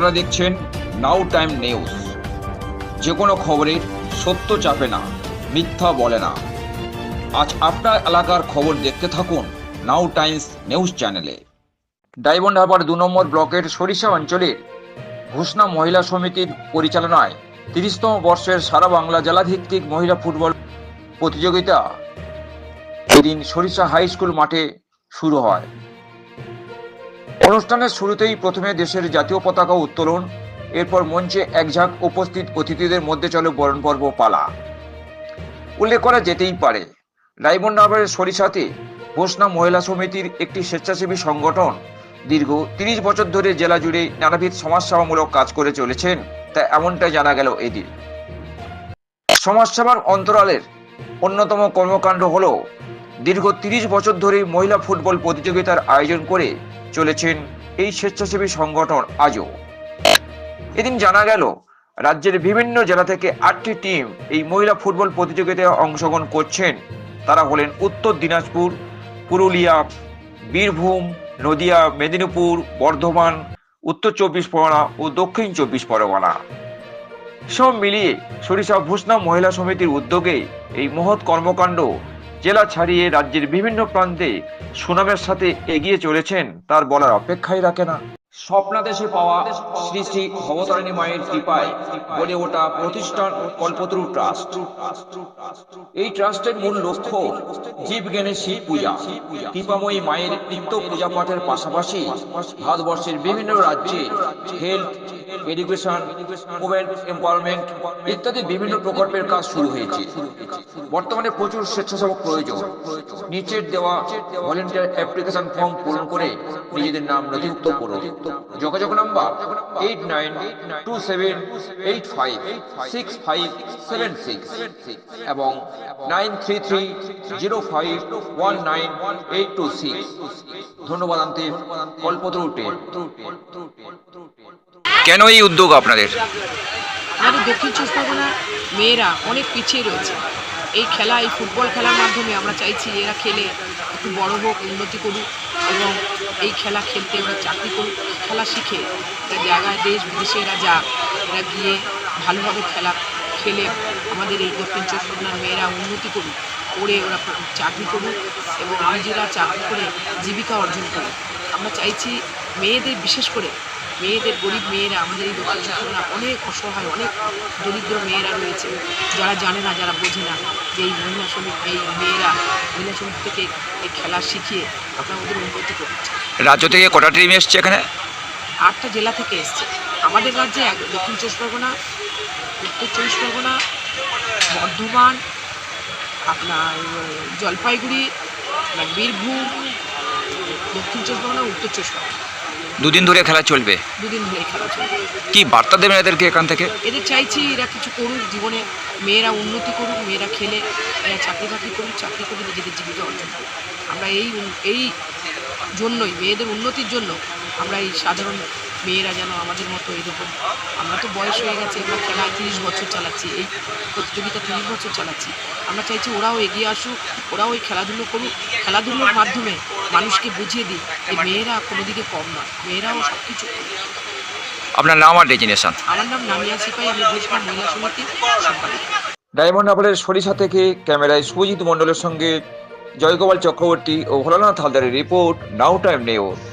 আপনারা দেখছেন নাও time news. যে কোনো খবরের সত্য চাপে না, মিথ্যা বলে না। আজ আপনার এলাকার খবর দেখতে থাকুন নাও টাইমস নিউজ চ্যানেলে। ডায়মন্ড হারবার 2 নম্বর ব্লকের সরিষা অঞ্চলের ঘোষণা মহিলা সমিতির পরিচালনায় 30তম বর্ষের সারা বাংলা জেলাভিত্তিক মহিলা ফুটবল প্রতিযোগিতা এদিন সরিষা হাই স্কুল মাঠে শুরু হয়। অনুষ্ঠানের শুরুতেই প্রথমে দেশের জাতীয় পতাকা উত্তোলন, এরপর মঞ্চে একঝাঁক উপস্থিত অতিথিদের মধ্যে চলে বরণ পর্ব পালা। উল্লেখ করা যেতেই পারে, ডায়মন্ড হারবারের সরিষাতে ঘোষণা মহিলা সমিতির একটি স্বেচ্ছাসেবী সংগঠন দীর্ঘ 30 বছর ধরে জেলা জুড়ে নানাবিধ সমাজসেবামূলক কাজ করে চলেছেন, তা এমনটাই জানা গেল এদিন। সমাজসেবার অন্তরালের অন্যতম কর্মকাণ্ড হল দীর্ঘ 30 বছর ধরে মহিলা ফুটবল প্রতিযোগিতার আয়োজন করে চলেছেন এই স্বেচ্ছাসেবী সংগঠন আজও। এদিন জানা গেল রাজ্যের বিভিন্ন জেলা থেকে 8টি টিম এই মহিলা ফুটবল প্রতিযোগিতায় অংশগ্রহণ করছেন। তারা হলেন উত্তর দিনাজপুর, পুরুলিয়া, বীরভূম, নদিয়া, মেদিনীপুর, বর্ধমান, উত্তর 24 পরগনা ও দক্ষিণ 24 পরগনা। সব মিলিয়ে সরিষা ঘোষণা মহিলা সমিতির উদ্যোগে এই মহৎ কর্মকাণ্ড জেলা ছাড়িয়ে রাজ্যের বিভিন্ন প্রান্তে সুনামের সাথে এগিয়ে চলেছেন তার বলার অপেক্ষাই রাখে না। স্বপ্নাদেশে পাওয়া শ্রী শ্রী ভবতারিণী মায়ের কৃপায় গড়ে ওঠা প্রতিষ্ঠান কল্পতরু ট্রাস্ট। এই ট্রাস্টের মূল লক্ষ্য জীবজ্ঞানের শিব পূজা। কৃপাময়ী মায়ের নিত্য পূজা পাঠের পাশাপাশি ভারতবর্ষের বিভিন্ন রাজ্যে হেলথ, এডুকেশন, ওমেন এম্পাওয়ারমেন্ট ইত্যাদি বিভিন্ন প্রকল্পের কাজ শুরু হয়েছে। বর্তমানে প্রচুর স্বেচ্ছাসেবক প্রয়োজন। নিচের দেওয়া ভলেন্টিয়ার অ্যাপ্লিকেশন ফর্ম পূরণ করে নিজেদের নাম নথিভুক্ত করুন। যোগাযোগ নাম্বার 8927856576 এবং 9330519826। ধন্যবাদ আনতে কল্পতরু টেল। কেন এই উদ্যোগ আপনাদের? আমাদের দক্ষিণ চব্বিশ পরগনার মেয়েরা অনেক পিছিয়ে রয়েছে। এই খেলা, এই ফুটবল খেলার মাধ্যমে আমরা চাইছি এরা খেলে একটু বড় হোক, উন্নতি করুক এবং এই খেলা খেলতে ওরা চাকরি করুক, খেলা শিখে একটা জায়গায় দেশ বিদেশে এরা যাক, এরা গিয়ে ভালোভাবে খেলা খেলে আমাদের এই দক্ষিণ চব্বিশ পরগনার মেয়েরা উন্নতি করুক, করে ওরা চাকরি করুক এবং নিজেরা চাকরি করে জীবিকা অর্জন করুক। আমরা চাইছি মেয়েদের, বিশেষ করে মেয়েদের, গরিব মেয়েরা আমাদের এই দক্ষিণ চব্বিশ পরগনা অনেক অসহায়, অনেক দরিদ্র মেয়েরা রয়েছে যারা জানে না, যারা বোঝে না যে এই মহিলা সমিতি, এই মেয়েরা মহিলা সমিতি থেকে এই খেলা শিখিয়ে আমরা ওদের উন্নতি করতে চাই। রাজ্য থেকে কটা টিম এসছে এখানে? 8টা জেলা থেকে এসছে আমাদের রাজ্যে। দক্ষিণ চব্বিশ পরগনা, উত্তর 24 পরগনা, বর্ধমান, আপনার জলপাইগুড়ি, বীরভূম, দক্ষিণ 24 পরগনা, উত্তর 24 পরগনা। 2 দিন ধরে খেলা চলবে? 2 দিন ধরে খেলা চলবে। কি বার্তা দেবেন এদেরকে এখান থেকে? এদের চাইছি এরা কিছু করুক জীবনে, মেয়েরা উন্নতি করুক, মেয়েরা খেলে, এরা চাকরি বাকরি করুক, চাকরি করে নিজেদের জীবিকা অর্জন করুক। আমরা এই জন্যই, মেয়েদের উন্নতির জন্য আমরা এই সাধারণ মেয়েরা যেন আমাদের মতো এরকম, আমরা তো বয়স হয়ে গেছে, আমরা খেলা 30 বছর চালাচ্ছি, এই প্রতিযোগিতা 30 বছর চালাচ্ছি। আমরা চাইছি ওরাও এগিয়ে আসুক, ওরাও ওই খেলাধুলো করুক, খেলাধুলোর মাধ্যমে মানুষকে বুঝিয়ে দিই যে মেয়েরা কোনো দিকে কম নয়, মেয়েরাও সব কিছু। আপনার নাম আর ডেজিনেশন? আমার নাম নামিয়া সিপাই, আমি ঘোষণা মহিলা সমিতির সম্পাদিকা। ডায়মন্ড হারবারের সরিষা থেকে ক্যামেরায় সুজিত মণ্ডলের সঙ্গে জয়গোপাল চক্রবর্তী ও ভোলানাথ হালদারের রিপোর্ট, নাও টাইম নিউজ।